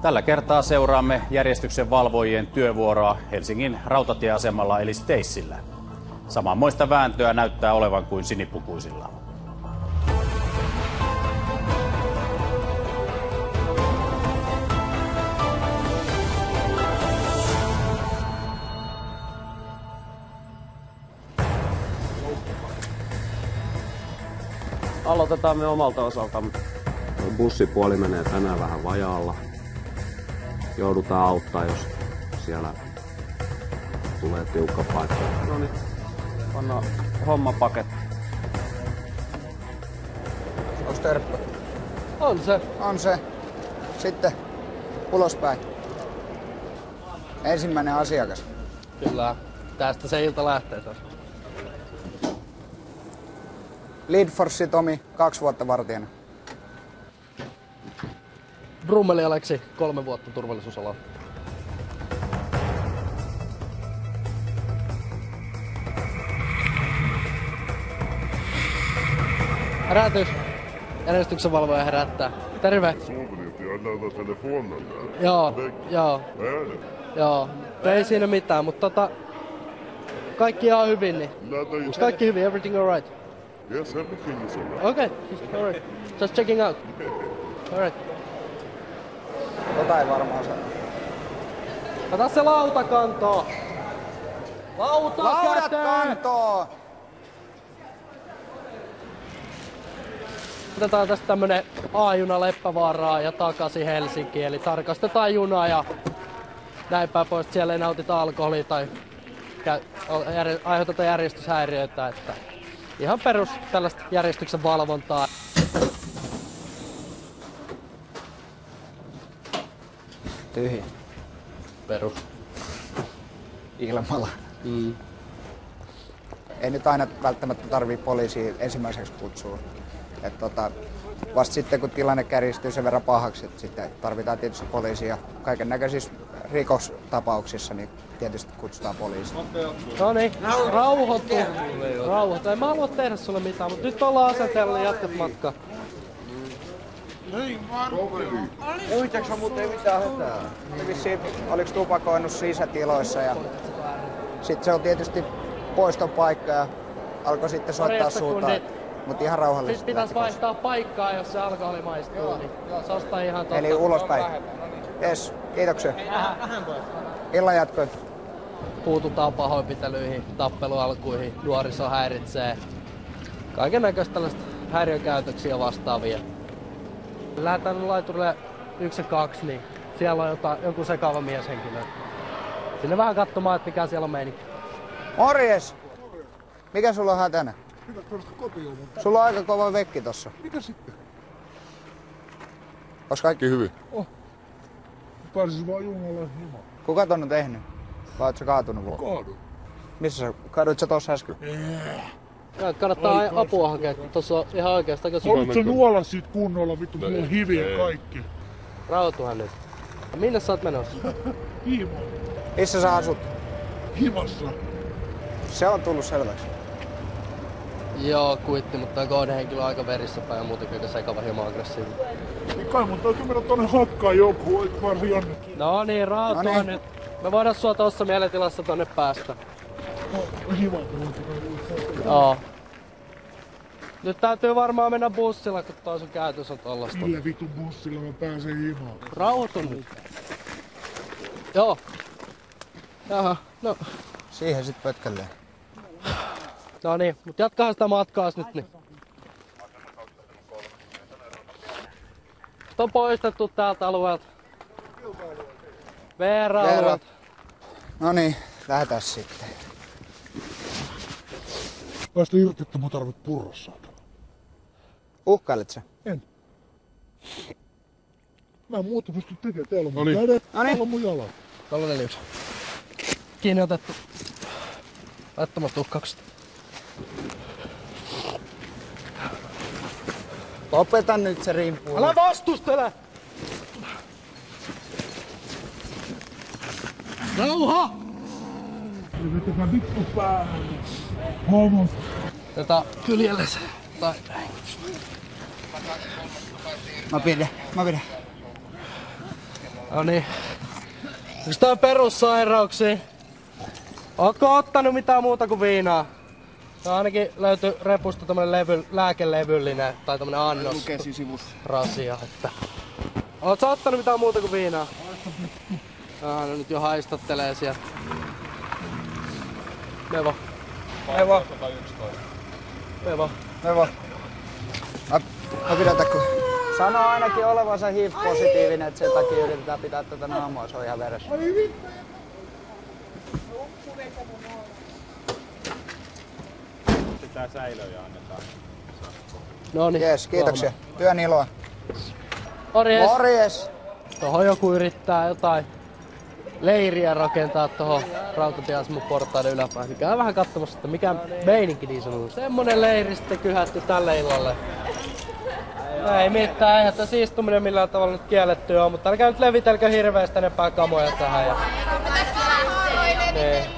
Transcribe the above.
Tällä kertaa seuraamme järjestyksen valvojien työvuoroa Helsingin rautatieasemalla eli Stacella. Samanmoista vääntöä näyttää olevan kuin sinipukuisilla. Aloitetaan me omalta osaltamme. Bussipuoli menee tänään vähän vajaalla. Joudutaan auttaa, jos siellä tulee tiukka paikka. No niin, pannaan homma paketti. Onks terppä? On se. On se. Sitten ulospäin. Ensimmäinen asiakas. Kyllä, tästä se ilta lähtee taas. Lidforsi Tomi, 2 vuotta vartijana. Brummeli Aleksi, 3 vuotta turvallisuusalalla. Herätys. Järjestyksen valvoja herättää. Terve. Joo. Joo. Ei siinä mitään, mutta kaikki ihan hyvin, niin. Kaikki hyvin, everything alright? Yes, everything is alright. Okay, alright. Just checking out. Alright. Tota ei varmaan saa. Ota se lauta kantoon! Laudat kantoon! Otetaan tästä tämmönen A-juna Leppävaaraan ja takaisin Helsinkiin. Eli tarkastetaan junaa ja näin päin pois. Siellä ei nautita alkoholia tai aiheuteta järjestyshäiriöitä. Että ihan perus tällaista järjestyksen valvontaa. Tyhjä. Perus. Ilmalla. Ei nyt aina välttämättä tarvii poliisia ensimmäiseksi kutsua. Vasta sitten kun tilanne kärjistyy sen verran pahaksi, että sitten tarvitaan tietysti poliisia. Kaiken näköisissä rikostapauksissa niin tietysti kutsutaan poliisia. No niin, rauhoitu. Rauhoitu. En mä halua tehdä sulle mitään, mutta nyt ollaan asetella ja jatkat matkaa. Muistatko muuten ei mitään hätää? Vissiin oliks tupakoinut sisätiloissa ja sit se on tietysti poiston paikka ja alkoi sitten soittaa suuntaan. Mut ihan rauhallisesti. Sitten pitäis vaihtaa paikkaa, jos se alkoholi maistuu, niin se ostaa ihan totta. Eli ulospäin. Jes, kiitoksia. Illan jatkoin. Puututaan pahoinpitelyihin, tappelualkuihin, nuoriso häiritsee. Kaiken näköistä tällaista häiriökäytöksiä vastaavia. Lähdetään laiturille 1 ja 2, niin siellä on joku sekava mieshenkilö. Sinne vähän katsomaan, että mikä siellä on meininki. Morjes! Mikä sulla on hätänä? Sulla on aika kova vekki tossa. Mikä sitten? Onks kaikki hyvin? Pääsis vaan junalla himaan. Kuka ton on tehnyt? Vai oot sä kaatunut? Kaadun. Missä sä kaaduit sä tossa äsken? Kannattaa apua hakea, tossa on ihan oikeastaan aika Olit sä nuolla siitä kunnolla, vittu, mulla on hiviä kaikki. Rautuhan nyt. Minne sä oot menossa? Himaan. Missä sä asut? Himassa. Se on tullut selväksi. Joo, kuitti, mutta tää kohdehenkilö on aika verissä päin ja muutenkin aika sekava hieman aggressiivinen. Niin kai mun täytyy mennä tonne hakkaan joku, eikö varsin Janne? No niin, rautua nyt. Me voidaan sua tossa mielentilassa tonne päästä. Himaan. Joo. Nyt täytyy varmaan mennä bussilla, kun toi sun käytös on tollasta. Millä vitun bussilla mä pääsen himaan? Rauhoitu nyt. Joo. Jaha, no. Siihen sit pötkälee. No niin, mut jatkaa sitä matkaas nyt niin. On poistettu täältä alueelta. VR-alueelta. No niin, lähdetään sitten. Päästä irti, että mä tarvit purrossa. Uhkailet sä? En. Mä en muuta pysty tekemään. Täällä on mun kädet, täällä on mun jalat. Täällä on 4. Kiinni otettu. Laittomasta uhkauksesta. Lopeta nyt se rimpuu. Älä vastustele! Rauha! Vetäkää vittu päähän. Homos. Kyljelle se. Tai näin. Mä pidän. Noniin. Yks tää on perussairauksia? Ootko ottanut mitään muuta kuin viinaa? No ainakin löytyi repusta tämmönen lääkelevyllinen tai tämmönen annos. Lukesi sivussa. Rasia, että... Oot sä ottanut mitään muuta kuin viinaa? No nyt jo haistattelee siellä. Me vaan. Me vaan. Me vaan. Me vaan. Mä pidätä kun... Sano ainakin olevansa HIV-positiivinen, että sen takia yritetään pitää tätä naamua, se on ihan veressä. Pitää säilöjä annetaan. Noniin. Jees, kiitoksia. Työn iloa. Morjes. Morjes! Tohon joku yrittää jotain leiriä rakentaa tohon rautatieaseman portaiden yläpäähän. Niin käy vähän katsomassa, että mikä meininki niin sanoo. Semmonen leiri sitten kyhätty tälle illalle. Ei mitään, eihän tässä istuminen millään tavalla nyt kielletty on, mutta älkää nyt levitelkö hirveästi enempää kamoja tähän. Ja... Nee.